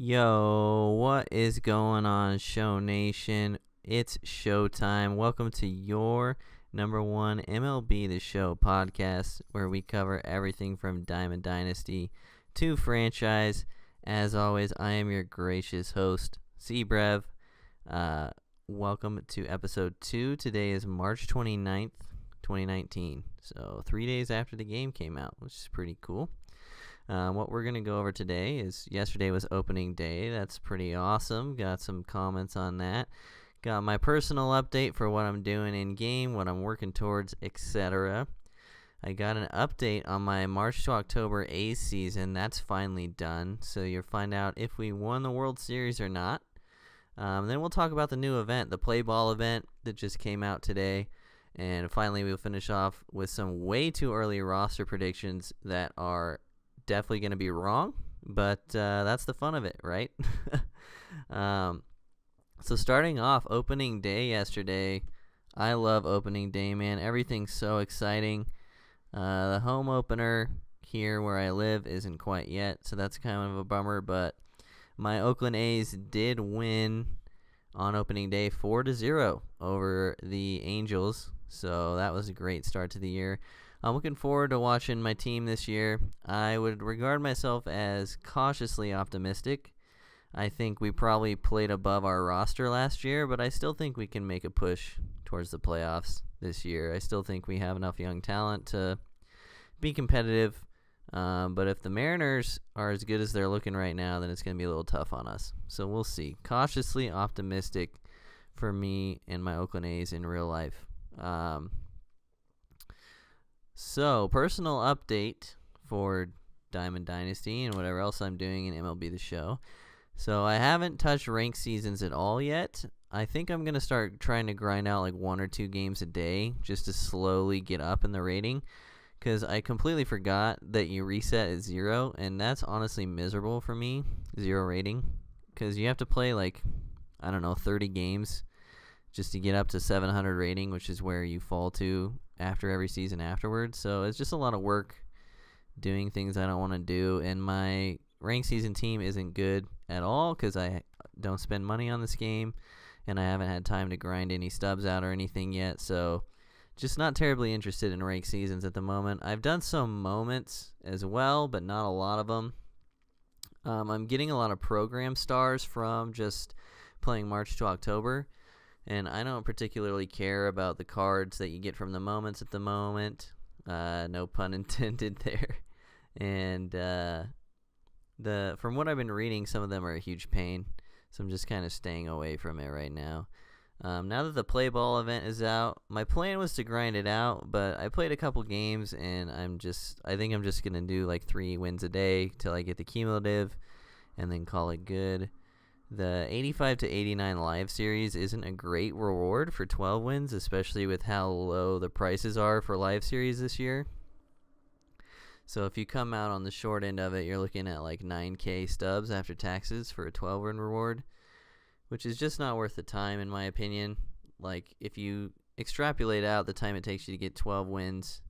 Yo, what is going on, Show Nation? It's Showtime. Welcome to your number one MLB The Show podcast, where we cover everything from Diamond Dynasty to franchise. As always, I am your gracious host, Cbrev. Welcome to episode 2. Today is March 29th, 2019. So 3 days after the game came out, which is pretty cool. What we're going to go over today is yesterday was opening day. That's pretty awesome. Got some comments on that. Got my personal update for what I'm doing in game, what I'm working towards, etc. I got an update on my March to October A's season. That's finally done. So you'll find out if we won the World Series or not. Then we'll talk about the new event, the Play Ball event that just came out today. And finally, we'll finish off with some way too early roster predictions that are definitely going to be wrong, but that's the fun of it, right? So starting off, opening day yesterday. I love opening day, man. Everything's so exciting. The home opener here where I live isn't quite yet, so that's kind of a bummer, but my Oakland A's did win on opening day 4-0 over the Angels, so that was a great start to the year. I'm looking forward to watching my team this year. I would regard myself as cautiously optimistic. I think we probably played above our roster last year, but I still think we can make a push towards the playoffs this year. I still think we have enough young talent to be competitive. But if the Mariners are as good as they're looking right now, then it's going to be a little tough on us. So we'll see. Cautiously optimistic for me and my Oakland A's in real life. So, personal update for Diamond Dynasty and whatever else I'm doing in MLB The Show. So, I haven't touched ranked seasons at all yet. I think I'm going to start trying to grind out like 1 or 2 games a day just to slowly get up in the rating. Because I completely forgot that you reset at 0, and that's honestly miserable for me, 0 rating. Because you have to play 30 games just to get up to 700 rating, which is where you fall to after every season afterwards. So it's just a lot of work doing things I don't want to do, and my ranked season team isn't good at all because I don't spend money on this game, and I haven't had time to grind any stubs out or anything yet, so just not terribly interested in ranked seasons at the moment. I've done some moments as well, but not a lot of them. I'm getting a lot of program stars from just playing March to October, and I don't particularly care about the cards that you get from the moments at the moment. No pun intended there. And from what I've been reading, some of them are a huge pain. So I'm just kind of staying away from it right now. Now that the Play Ball event is out, my plan was to grind it out, but I played a couple games, and I think I'm just going to do like 3 wins a day till I get the cumulative and then call it good. The 85 to 89 live series isn't a great reward for 12 wins, especially with how low the prices are for live series this year. So if you come out on the short end of it, you're looking at like 9K stubs after taxes for a 12-win reward, which is just not worth the time in my opinion. Like if you extrapolate out the time it takes you to get 12 wins,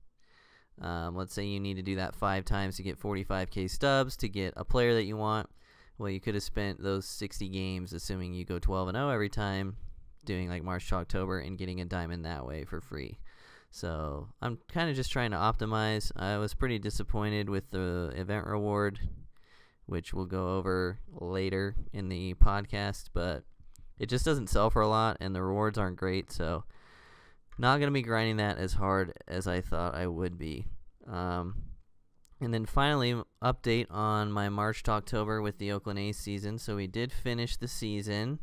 let's say you need to do that 5 times to get 45K stubs to get a player that you want. Well, you could have spent those 60 games, assuming you go 12-0 every time, doing like March to October and getting a diamond that way for free. So I'm kind of just trying to optimize. I was pretty disappointed with the event reward, which we'll go over later in the podcast, but it just doesn't sell for a lot, and the rewards aren't great, so not going to be grinding that as hard as I thought I would be. And then finally, update on my March to October with the Oakland A's season. So we did finish the season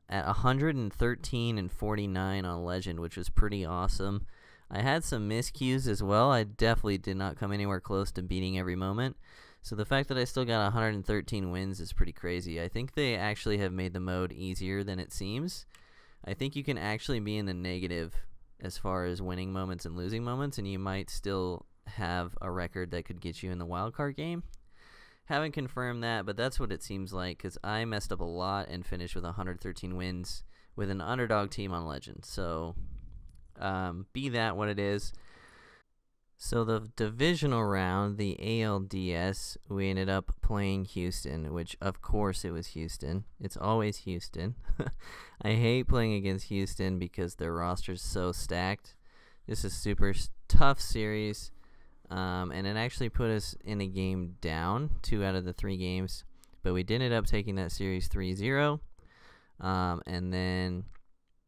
at 113-49 on Legend, which was pretty awesome. I had some miscues as well. I definitely did not come anywhere close to beating every moment. So the fact that I still got 113 wins is pretty crazy. I think they actually have made the mode easier than it seems. I think you can actually be in the negative as far as winning moments and losing moments, and you might still have a record that could get you in the wild card game. Haven't confirmed that, but that's what it seems like, because I messed up a lot and finished with 113 wins with an underdog team on Legend. So be that what it is. So the divisional round, the ALDS, we ended up playing Houston, which of course it was Houston. It's always Houston. I hate playing against Houston because their roster's so stacked. This is super tough series, and it actually put us in a game down, 2 out of the 3 games. But we did end up taking that series 3-0. And then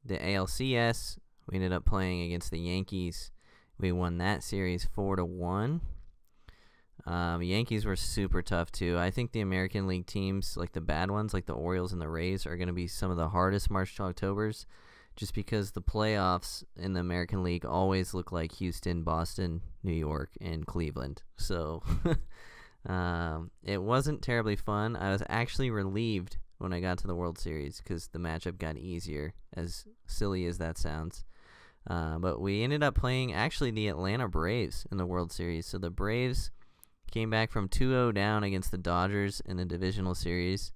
the ALCS, we ended up playing against the Yankees. We won that series 4-1. Yankees were super tough too. I think the American League teams, like the bad ones, like the Orioles and the Rays, are going to be some of the hardest March to Octobers, just because the playoffs in the American League always look like Houston, Boston, New York, and Cleveland. So it wasn't terribly fun. I was actually relieved when I got to the World Series because the matchup got easier, as silly as that sounds. But we ended up playing actually the Atlanta Braves in the World Series. So the Braves came back from 2-0 down against the Dodgers in the divisional series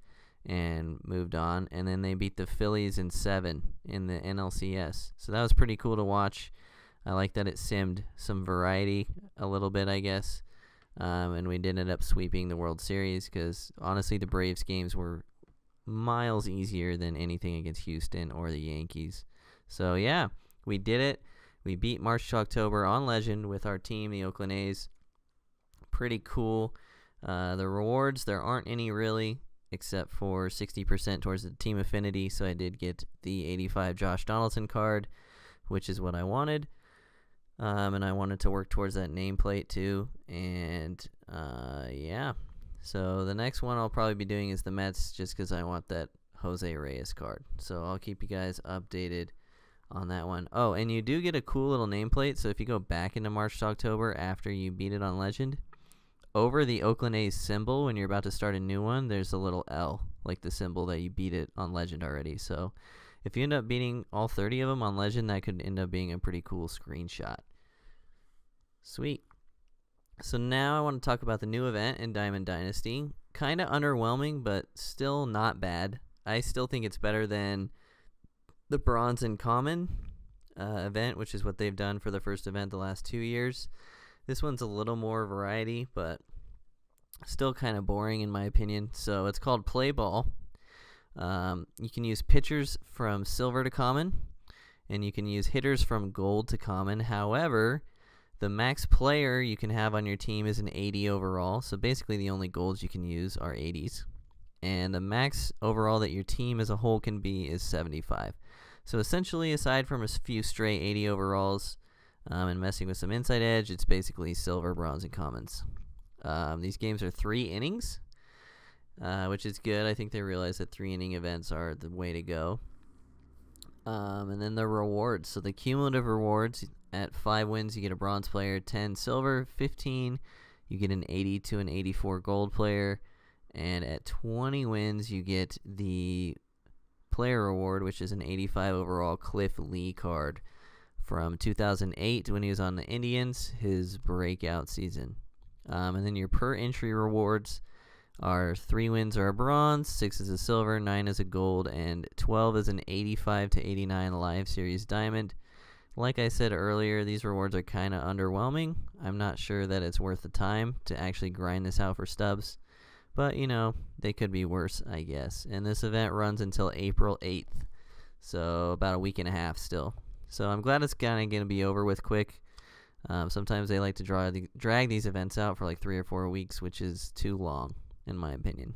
and moved on. And then they beat the Phillies in 7 in the NLCS. So that was pretty cool to watch. I like that it simmed some variety a little bit, I guess. And we did end up sweeping the World Series because, honestly, the Braves games were miles easier than anything against Houston or the Yankees. So, yeah. We did it. We beat March to October on Legend with our team, the Oakland A's. Pretty cool. The rewards, there aren't any really, except for 60% towards the team affinity. So I did get the 85 Josh Donaldson card, which is what I wanted. And I wanted to work towards that nameplate too. And yeah. So the next one I'll probably be doing is the Mets, just because I want that Jose Reyes card. So I'll keep you guys updated on that one. Oh, and you do get a cool little nameplate. So if you go back into March to October after you beat it on Legend, over the Oakland A's symbol, when you're about to start a new one, there's a little L, like the symbol that you beat it on Legend already. So if you end up beating all 30 of them on Legend, that could end up being a pretty cool screenshot. Sweet. So now I want to talk about the new event in Diamond Dynasty. Kind of underwhelming, but still not bad. I still think it's better than the Bronze and Common event, which is what they've done for the first event the last 2 years. This one's a little more variety, but still kind of boring in my opinion. So it's called Play Ball. You can use pitchers from Silver to Common, and you can use hitters from Gold to Common. However, the max player you can have on your team is an 80 overall. So basically the only golds you can use are 80s. And the max overall that your team as a whole can be is 75. So essentially, aside from a few stray 80 overalls and messing with some inside edge, it's basically Silver, Bronze, and Commons. These games are 3 innings, which is good. I think they realize that 3-inning events are the way to go. And then the rewards. So the cumulative rewards, at 5 wins, you get a Bronze player, 10 Silver, 15, you get an 80 to an 84 Gold player, and at 20 wins, you get the player reward, which is an 85 overall Cliff Lee card from 2008 when he was on the Indians, his breakout season. And then your per entry rewards are 3 wins are a Bronze, 6 is a Silver, 9 is a Gold, and 12 is an 85 to 89 Live Series Diamond. Like I said earlier, these rewards are kind of underwhelming. I'm not sure that it's worth the time to actually grind this out for stubs. But, you know, they could be worse, I guess. And this event runs until April 8th. So about a week and a half still. So I'm glad it's kind of going to be over with quick. Sometimes they like to drag these events out for like 3 or 4 weeks, which is too long, in my opinion.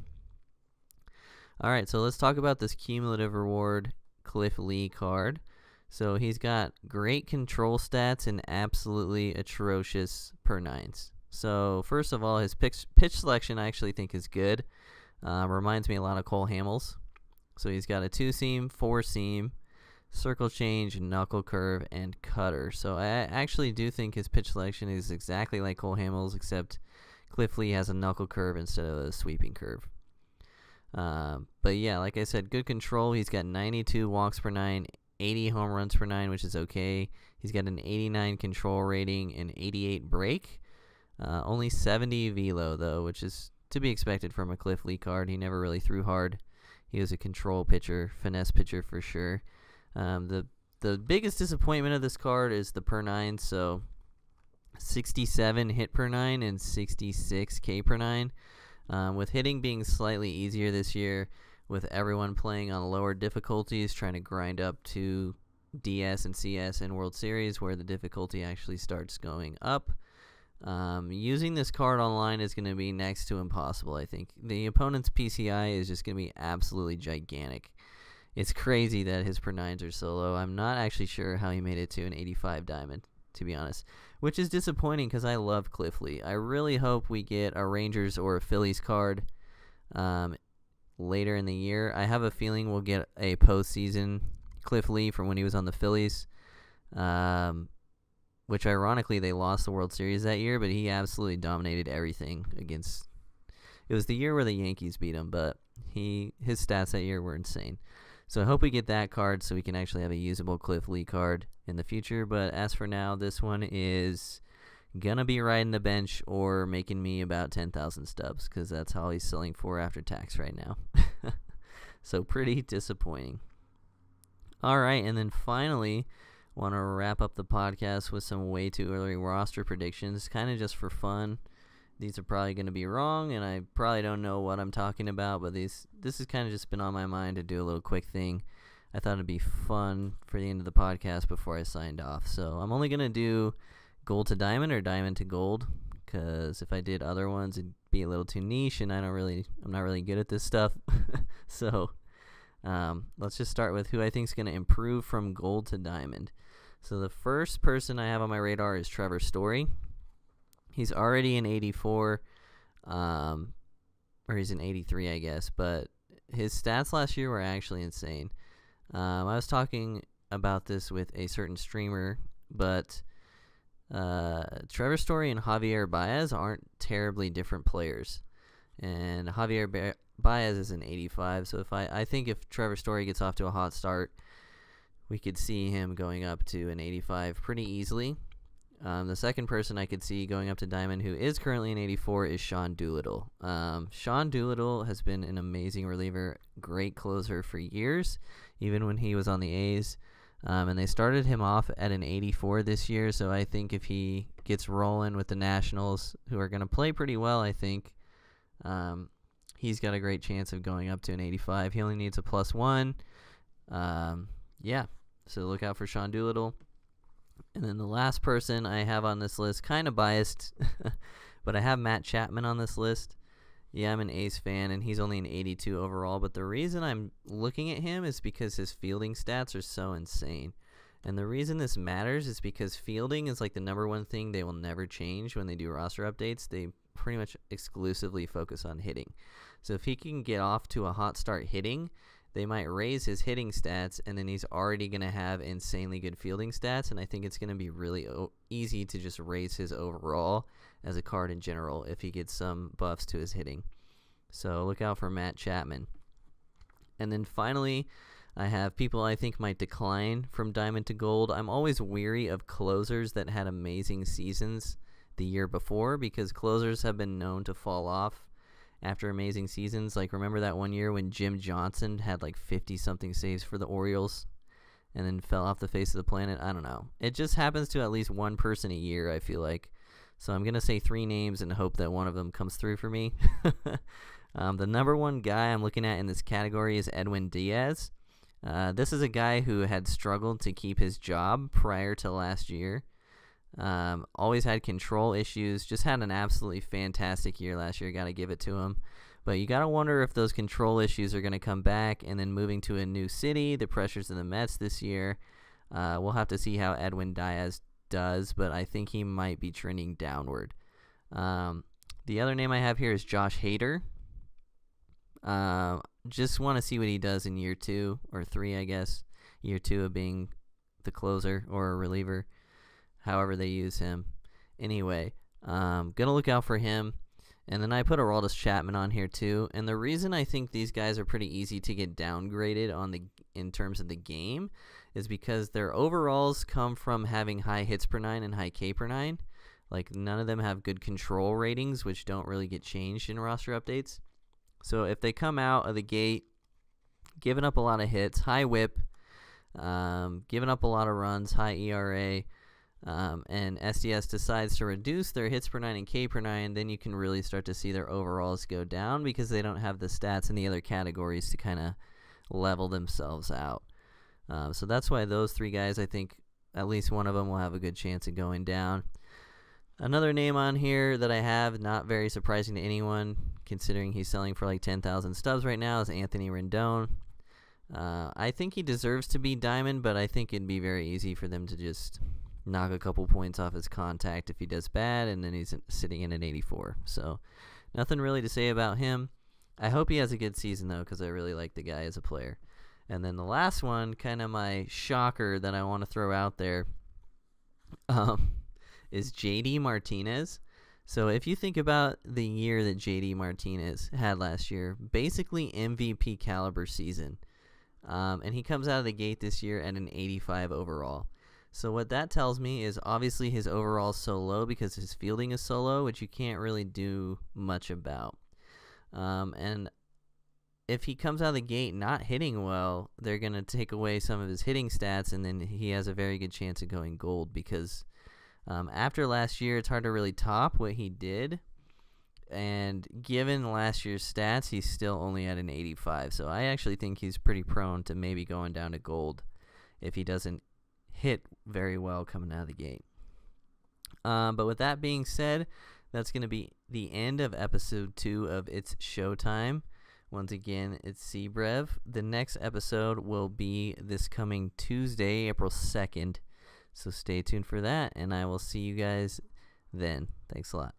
All right, so let's talk about this cumulative reward Cliff Lee card. So he's got great control stats and absolutely atrocious per 9s. So first of all, his pitch selection I actually think is good. Reminds me a lot of Cole Hamels. So he's got a 2-seam, 4-seam, circle change, knuckle curve, and cutter. So I actually do think his pitch selection is exactly like Cole Hamels, except Cliff Lee has a knuckle curve instead of a sweeping curve. But yeah, like I said, good control. He's got 92 walks per 9, 80 home runs per 9, which is okay. He's got an 89 control rating and 88 break. Only 70 velo, though, which is to be expected from a Cliff Lee card. He never really threw hard. He was a control pitcher, finesse pitcher for sure. The biggest disappointment of this card is the per 9, so 67 hit per 9 and 66 K per 9. With hitting being slightly easier this year, with everyone playing on lower difficulties, trying to grind up to DS and CS and World Series, where the difficulty actually starts going up. Using this card online is going to be next to impossible, I think. The opponent's PCI is just going to be absolutely gigantic. It's crazy that his per 9s are so low. I'm not actually sure how he made it to an 85 diamond, to be honest, which is disappointing because I love Cliff Lee. I really hope we get a Rangers or a Phillies card later in the year. I have a feeling we'll get a postseason Cliff Lee from when he was on the Phillies, which ironically they lost the World Series that year, but he absolutely dominated everything against. It was the year where the Yankees beat him, but his stats that year were insane. So I hope we get that card so we can actually have a usable Cliff Lee card in the future. But as for now, this one is going to be riding the bench or making me about 10,000 stubs because that's how he's selling for after tax right now. So pretty disappointing. All right, and then finally, want to wrap up the podcast with some way too early roster predictions, kind of just for fun. These are probably going to be wrong, and I probably don't know what I'm talking about, but this has kind of just been on my mind to do a little quick thing. I thought it'd be fun for the end of the podcast before I signed off. So I'm only going to do gold to diamond or diamond to gold, because if I did other ones, it'd be a little too niche, and I'm not really good at this stuff. So let's just start with who I think is going to improve from gold to diamond. So the first person I have on my radar is Trevor Story. He's already in 84, or he's in 83, I guess, but his stats last year were actually insane. I was talking about this with a certain streamer, but Trevor Story and Javier Baez aren't terribly different players, and Javier Baez is an 85, so I think if Trevor Story gets off to a hot start, we could see him going up to an 85 pretty easily. The second person I could see going up to diamond who is currently in 84 is Sean Doolittle. Sean Doolittle has been an amazing reliever, great closer for years, even when he was on the A's. And they started him off at an 84 this year, so I think if he gets rolling with the Nationals, who are going to play pretty well, I think, he's got a great chance of going up to an 85. He only needs a +1. So look out for Sean Doolittle. And then the last person I have on this list, kind of biased, but I have Matt Chapman on this list. Yeah, I'm an A's fan, and he's only an 82 overall, but the reason I'm looking at him is because his fielding stats are so insane. And the reason this matters is because fielding is like the number one thing they will never change when they do roster updates. They pretty much exclusively focus on hitting. So if he can get off to a hot start hitting, they might raise his hitting stats, and then he's already going to have insanely good fielding stats, and I think it's going to be really easy to just raise his overall as a card in general if he gets some buffs to his hitting. So look out for Matt Chapman. And then finally, I have people I think might decline from diamond to gold. I'm always weary of closers that had amazing seasons the year before, because closers have been known to fall off after amazing seasons. Like, remember that one year when Jim Johnson had like 50-something saves for the Orioles and then fell off the face of the planet? I don't know. It just happens to at least one person a year, I feel like. So I'm going to say 3 names and hope that one of them comes through for me. The number one guy I'm looking at in this category is Edwin Diaz. This is a guy who had struggled to keep his job prior to last year. Always had control issues, just had an absolutely fantastic year last year, gotta give it to him. But you gotta wonder if those control issues are gonna come back, and then moving to a new city, the pressures of the Mets this year, we'll have to see how Edwin Diaz does, but I think he might be trending downward. The other name I have here is Josh Hader. Just want to see what he does in year 2 or 3, I guess. Year 2 of being the closer or a reliever, however they use him. Anyway, gonna look out for him. And then I put Aroldis Chapman on here too. And the reason I think these guys are pretty easy to get downgraded in terms of the game is because their overalls come from having high hits per 9 and high K per 9. Like, none of them have good control ratings, which don't really get changed in roster updates. So if they come out of the gate giving up a lot of hits, high whip, giving up a lot of runs, high ERA, and SDS decides to reduce their hits per nine and K per nine, then you can really start to see their overalls go down because they don't have the stats in the other categories to kind of level themselves out. So that's why those three guys, I think at least one of them will have a good chance of going down. Another name on here that I have, not very surprising to anyone, considering he's selling for like 10,000 stubs right now, is Anthony Rendon. I think he deserves to be Diamond, but I think it'd be very easy for them to just knock a couple points off his contact if he does bad, and then he's sitting in at 84. So nothing really to say about him. I hope he has a good season, though, because I really like the guy as a player. And then the last one, kind of my shocker that I want to throw out there, is JD Martinez. So if you think about the year that JD Martinez had last year, basically MVP caliber season. And he comes out of the gate this year at an 85 overall. So what that tells me is obviously his overall is so low because his fielding is so low, which you can't really do much about. And if he comes out of the gate not hitting well, they're going to take away some of his hitting stats, and then he has a very good chance of going gold because after last year, it's hard to really top what he did. And given last year's stats, he's still only at an 85. So I actually think he's pretty prone to maybe going down to gold if he doesn't hit very well coming out of the gate. But with that being said, that's going to be the end of episode 2 of It's Showtime. Once again, it's Cbrev. The next episode will be this coming Tuesday, April 2nd. So stay tuned for that, and I will see you guys then. Thanks a lot.